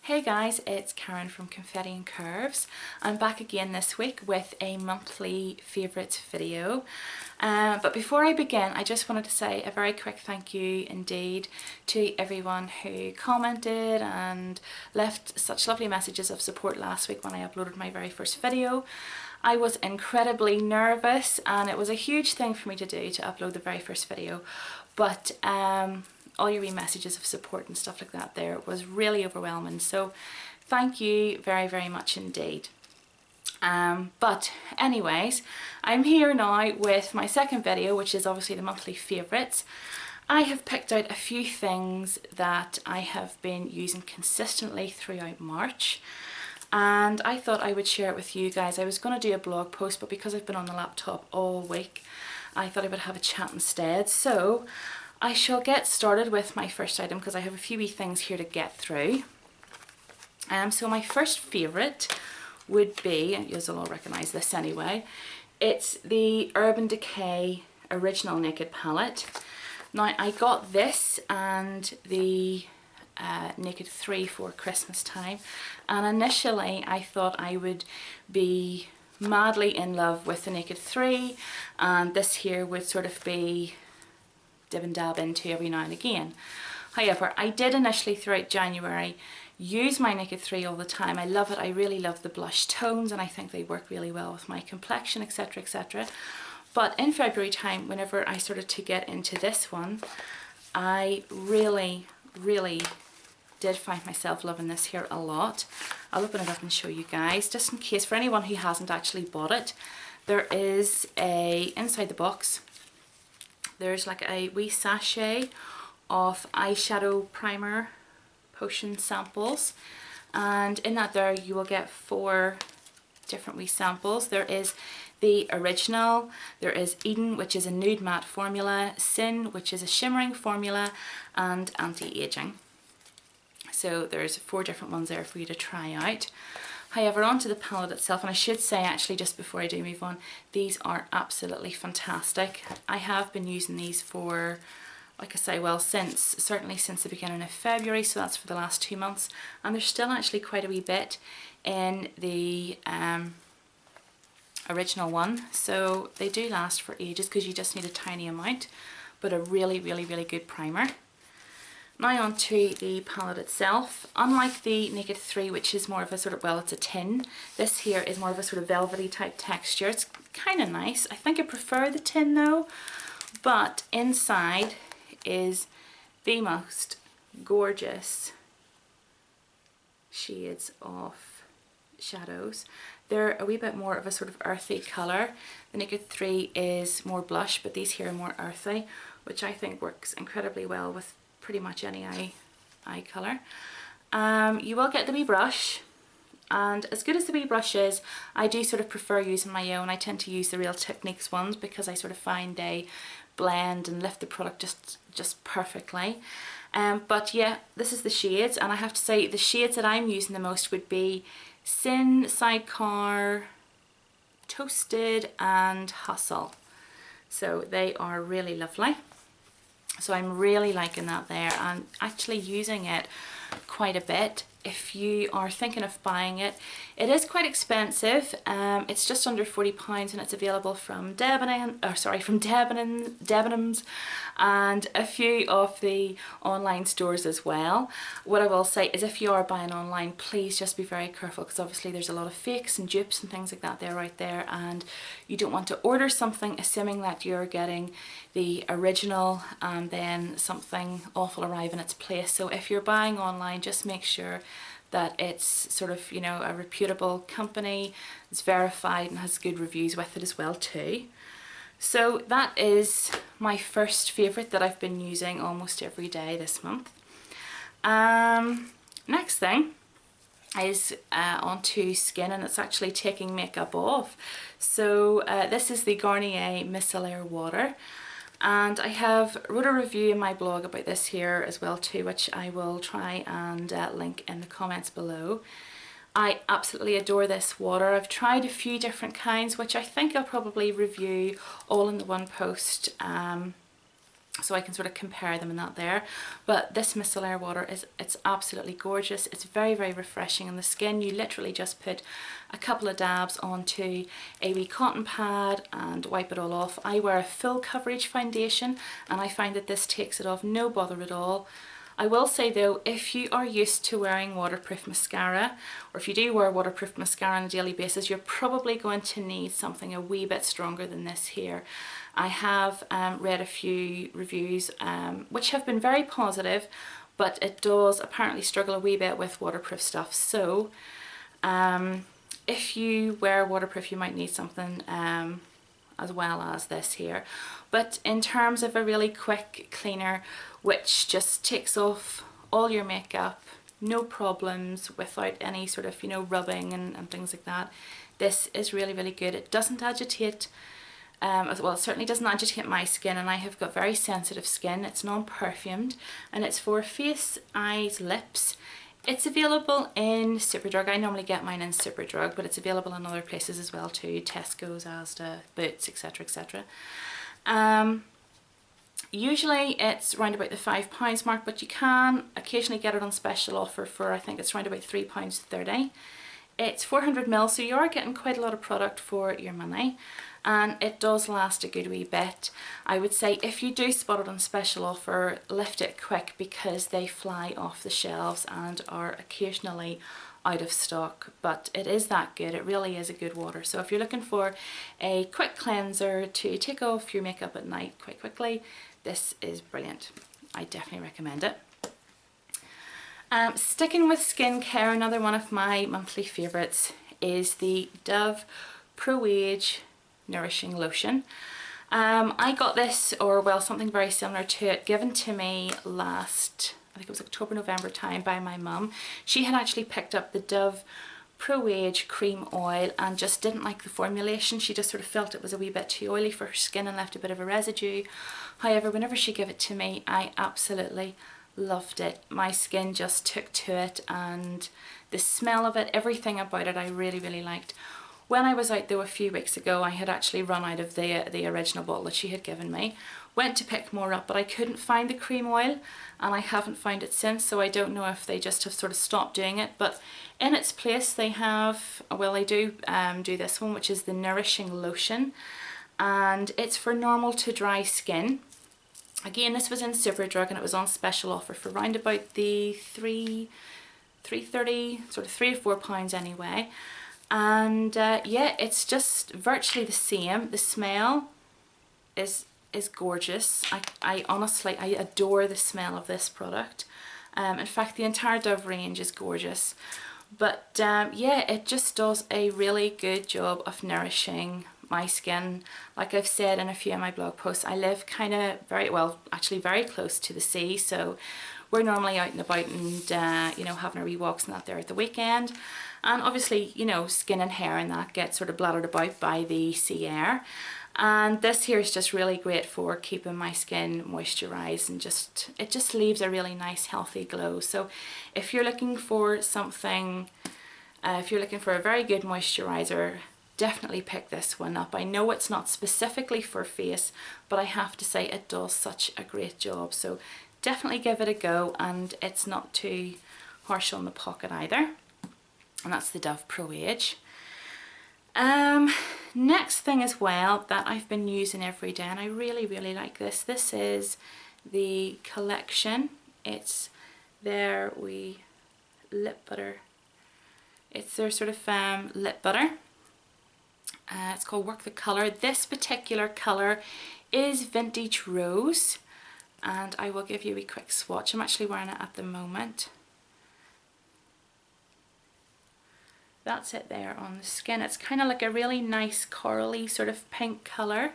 Hey guys, it's Karen from Confetti and Curves. I'm back again this week with a monthly favourites video. But before I begin, I just wanted to say a very quick thank you indeed to everyone who commented and left such lovely messages of support last week when I uploaded my very first video. I was incredibly nervous and it was a huge thing for me to do to upload the very first video, but all your wee messages of support and stuff like that there was really overwhelming, so thank you very, very much indeed. But anyways, I'm here now with my second video, which is obviously the monthly favourites. I have picked out a few things that I have been using consistently throughout March, and I thought I would share it with you guys. I was going to do a blog post, but because I've been on the laptop all week, I thought I would have a chat instead. So I shall get started with my first item because I have a few wee things here to get through. So my first favourite would be, and you'll all recognise this anyway, it's the Urban Decay Original Naked Palette. Now I got this and the Naked 3 for Christmas time, and initially I thought I would be madly in love with the Naked 3 and this here would sort of be dib and dab into every now and again. However, I did initially throughout January use my Naked 3 all the time. I love it. I really love the blush tones and I think they work really well with my complexion, etc, etc. But in February time, whenever I started to get into this one, I really did find myself loving this here a lot. I'll open it up and show you guys, just in case for anyone who hasn't actually bought it. There is inside the box, there's like a wee sachet of eyeshadow primer potion samples, and in that there you will get 4 different wee samples. There is the original, there is Eden, which is a nude matte formula, Sin, which is a shimmering formula, and anti-aging. So there's 4 different ones there for you to try out. However, onto the palette itself, and I should say actually just before I do move on, these are absolutely fantastic. I have been using these for, like I say, well, certainly since the beginning of February, so that's for the last 2 months, and there's still actually quite a wee bit in the original one, so they do last for ages because you just need a tiny amount, but a really good primer. Now on to the palette itself. Unlike the Naked 3, which is more of a sort of, well, it's a tin, this here is more of a sort of velvety type texture. It's kind of nice. I think I prefer the tin though, but inside is the most gorgeous shades of shadows. They're a wee bit more of a sort of earthy colour. The Naked 3 is more blush, but these here are more earthy, which I think works incredibly well with pretty much any eye colour. You will get the wee brush, and as good as the wee brush is, I do sort of prefer using my own. I tend to use the Real Techniques ones because I sort of find they blend and lift the product just perfectly. But yeah, this is the shades, and I have to say the shades that I'm using the most would be Sin, Sidecar, Toasted and Hustle. So they are really lovely. So I'm really liking that there and actually using it quite a bit. If you are thinking of buying it, it is quite expensive. It's just under £40 and it's available from Debenhams and a few of the online stores as well. What I will say is if you are buying online, please just be very careful because obviously there's a lot of fakes and dupes and things like that there right there, and you don't want to order something assuming that you're getting the original and then something awful arrive in its place. So if you're buying online, just make sure that it's sort of, you know, a reputable company, it's verified and has good reviews with it as well too. So that is my first favourite that I've been using almost every day this month. Next thing is onto skin, and it's actually taking makeup off. So this is the Garnier Micellar Water. And I have wrote a review in my blog about this here as well too, which I will try and link in the comments below. I absolutely adore this water. I've tried a few different kinds, which I think I'll probably review all in the one post so I can sort of compare them in that there. But this micellar water it's absolutely gorgeous. It's very, very refreshing on the skin. You literally just put a couple of dabs onto a wee cotton pad and wipe it all off. I wear a full coverage foundation and I find that this takes it off no bother at all. I will say though, if you are used to wearing waterproof mascara, or if you do wear waterproof mascara on a daily basis, you're probably going to need something a wee bit stronger than this here. I have read a few reviews which have been very positive, but it does apparently struggle a wee bit with waterproof stuff. So if you wear waterproof, you might need something as well as this here. But in terms of a really quick cleaner which just takes off all your makeup, no problems, without any sort of, you know, rubbing and things like that, this is really, really good. It doesn't agitate, well, it certainly doesn't agitate my skin, and I have got very sensitive skin. It's non-perfumed and it's for face, eyes, lips. It's available in Superdrug. I normally get mine in Superdrug, but it's available in other places as well too, Tesco's, Asda, Boots, etc, etc. Usually it's round about the £5 mark, but you can occasionally get it on special offer for, I think it's round about £3.30. It's 400ml, so you are getting quite a lot of product for your money, and it does last a good wee bit. I would say if you do spot it on special offer, lift it quick because they fly off the shelves and are occasionally out of stock, but it is that good. It really is a good water. So if you're looking for a quick cleanser to take off your makeup at night quite quickly, this is brilliant. I definitely recommend it. Sticking with skincare, another one of my monthly favourites is the Dove Pro Age Nourishing Lotion. I got this, or well, something very similar to it, given to me last, I think it was October, November time, by my mum. She had actually picked up the Dove Pro Age cream oil and just didn't like the formulation. She just sort of felt it was a wee bit too oily for her skin and left a bit of a residue. However, whenever she gave it to me, I absolutely loved it. My skin just took to it, and the smell of it, everything about it, I really, really liked. When I was out though a few weeks ago, I had actually run out of the original bottle that she had given me. Went to pick more up, but I couldn't find the cream oil, and I haven't found it since, so I don't know if they just have sort of stopped doing it. But in its place they have, well, they do do this one, which is the Nourishing Lotion, and it's for normal to dry skin. Again, this was in Superdrug and it was on special offer for round about the £3.30, sort of £3 or £4 anyway. And yeah, it's just virtually the same. The smell is gorgeous. I honestly, I adore the smell of this product. In fact, the entire Dove range is gorgeous. But yeah, it just does a really good job of nourishing my skin. Like I've said in a few of my blog posts, I live kind of very, well, actually very close to the sea, so we're normally out and about and you know, having our wee walks and that there at the weekend. And obviously, you know, skin and hair and that gets sort of blattered about by the sea air. And this here is just really great for keeping my skin moisturized, and just, it just leaves a really nice healthy glow. So if you're looking for something, if you're looking for a very good moisturizer, definitely pick this one up. I know it's not specifically for face, but I have to say it does such a great job. So definitely give it a go, and it's not too harsh on the pocket either. And that's the Dove Pro Age. Next thing as well that I've been using every day, and I really, really like this. This is the Collection. It's their wee lip butter. It's their sort of lip butter. It's called Work the Colour. This particular colour is Vintage Rose, and I will give you a quick swatch. I'm actually wearing it at the moment. That's it there on the skin. It's kind of like a really nice corally sort of pink colour,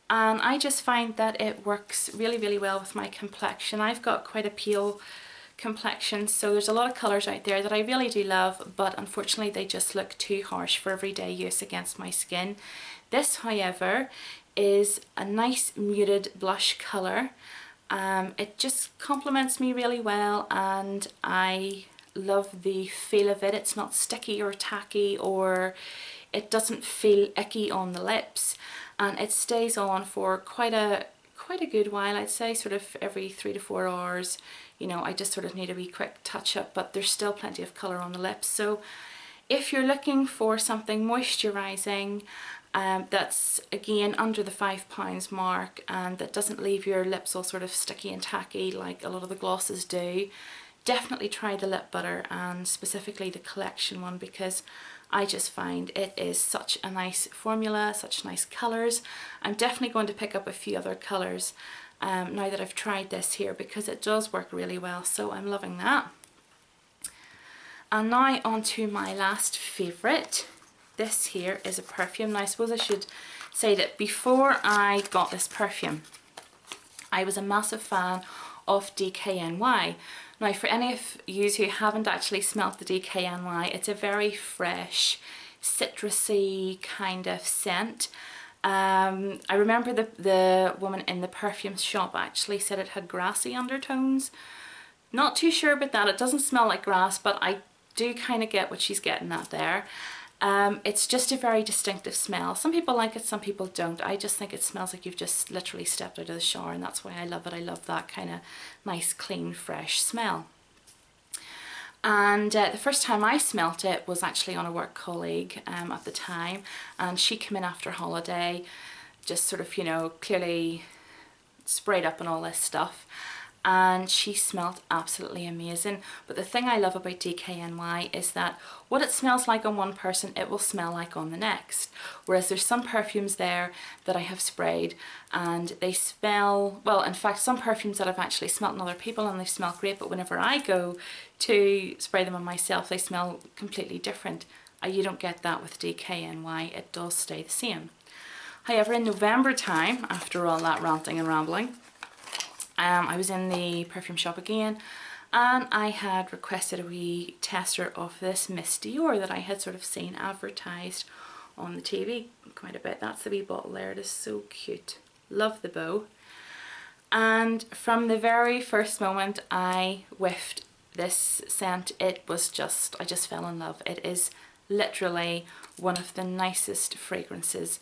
and I just find that it works really, really well with my complexion. I've got quite a pale complexion, so there's a lot of colours out there that I really do love, but unfortunately they just look too harsh for everyday use against my skin. This, however, is a nice muted blush colour. It just complements me really well, and I love the feel of it. It's not sticky or tacky, or it doesn't feel icky on the lips, and it stays on for quite a quite a good while. I'd say sort of every 3 to 4 hours, you know, I just sort of need a wee quick touch up, but there's still plenty of colour on the lips. So if you're looking for something moisturising that's again under the £5 mark and that doesn't leave your lips all sort of sticky and tacky like a lot of the glosses do, definitely try the lip butter, and specifically the collection one, because I just find it is such a nice formula, such nice colours. I'm definitely going to pick up a few other colours now that I've tried this here, because it does work really well, so I'm loving that. And now on to my last favourite. This here is a perfume. Now I suppose I should say that before I got this perfume, I was a massive fan of DKNY. Now for any of you who haven't actually smelt the DKNY, it's a very fresh, citrusy kind of scent. I remember the woman in the perfume shop actually said it had grassy undertones. Not too sure about that. It doesn't smell like grass, but I do kind of get what she's getting at there. It's just a very distinctive smell. Some people like it, some people don't. I just think it smells like you've just literally stepped out of the shower, and that's why I love it. I love that kind of nice, clean, fresh smell. And the first time I smelt it was actually on a work colleague at the time, and she came in after holiday, just sort of, you know, clearly sprayed up and all this stuff, and she smelled absolutely amazing. But the thing I love about DKNY is that what it smells like on one person, it will smell like on the next. Whereas there's some perfumes there that I have sprayed and they smell, well, in fact some perfumes that I've actually smelled on other people and they smell great, but whenever I go to spray them on myself, they smell completely different. You don't get that with DKNY, it does stay the same. However, in November time, after all that ranting and rambling, I was in the perfume shop again, and I had requested a wee tester of this Miss Dior that I had sort of seen advertised on the TV quite a bit. That's the wee bottle there. It is so cute. Love the bow. And from the very first moment I whiffed this scent, it was just, I just fell in love. It is literally one of the nicest fragrances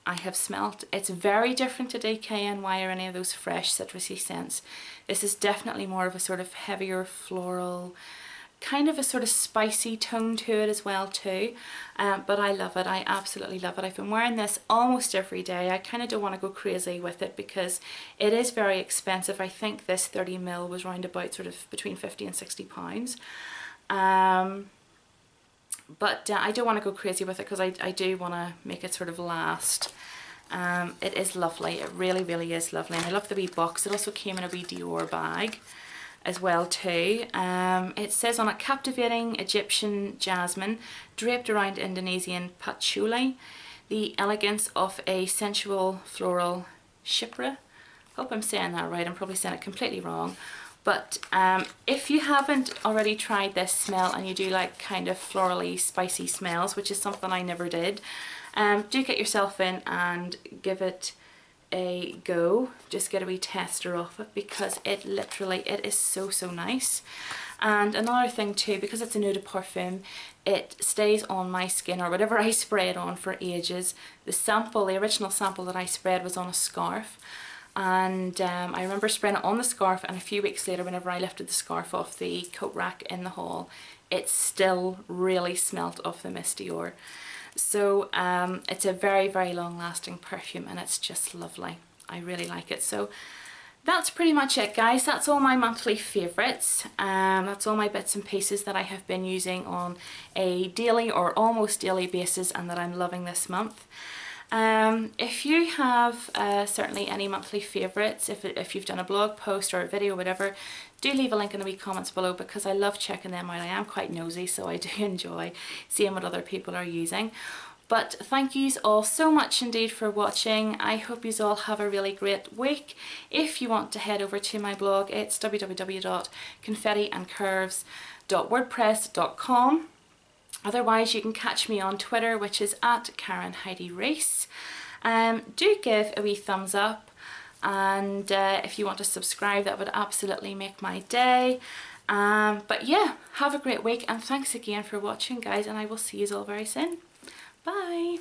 I have smelt. It's very different to DKNY or any of those fresh citrusy scents. This is definitely more of a sort of heavier floral, kind of a sort of spicy tone to it as well too. But I love it. I absolutely love it. I've been wearing this almost every day. I kind of don't want to go crazy with it because it is very expensive. I think this 30ml was round about sort of between 50 and 60 pounds. But I don't want to go crazy with it because I do want to make it sort of last. It is lovely. It really, really is lovely. And I love the wee box. It also came in a wee Dior bag as well too. It says on it, captivating Egyptian jasmine draped around Indonesian patchouli, the elegance of a sensual floral chypre. Hope I'm saying that right. I'm probably saying it completely wrong. But if you haven't already tried this smell and you do like kind of florally spicy smells, which is something I never did, do get yourself in and give it a go. Just get a wee tester off it because it literally, it is so, so nice. And another thing too, because it's an eau de parfum, it stays on my skin or whatever I spray it on for ages. The sample, the original sample that I sprayed was on a scarf. And I remember spraying it on the scarf, and a few weeks later whenever I lifted the scarf off the coat rack in the hall, it still really smelt of the Miss Dior. So it's a very, very long lasting perfume and it's just lovely. I really like it. So that's pretty much it, guys. That's all my monthly favourites. That's all my bits and pieces that I have been using on a daily or almost daily basis and that I'm loving this month. If you have certainly any monthly favourites, if you've done a blog post or a video, whatever, do leave a link in the wee comments below because I love checking them out. I am quite nosy, so I do enjoy seeing what other people are using. But thank yous all so much indeed for watching. I hope yous all have a really great week. If you want to head over to my blog, it's www.confettiandcurves.wordpress.com. Otherwise, you can catch me on Twitter, which is @KarenHeidiRace. Do give a wee thumbs up, and if you want to subscribe, that would absolutely make my day. But yeah, have a great week, and thanks again for watching, guys, and I will see you all very soon. Bye!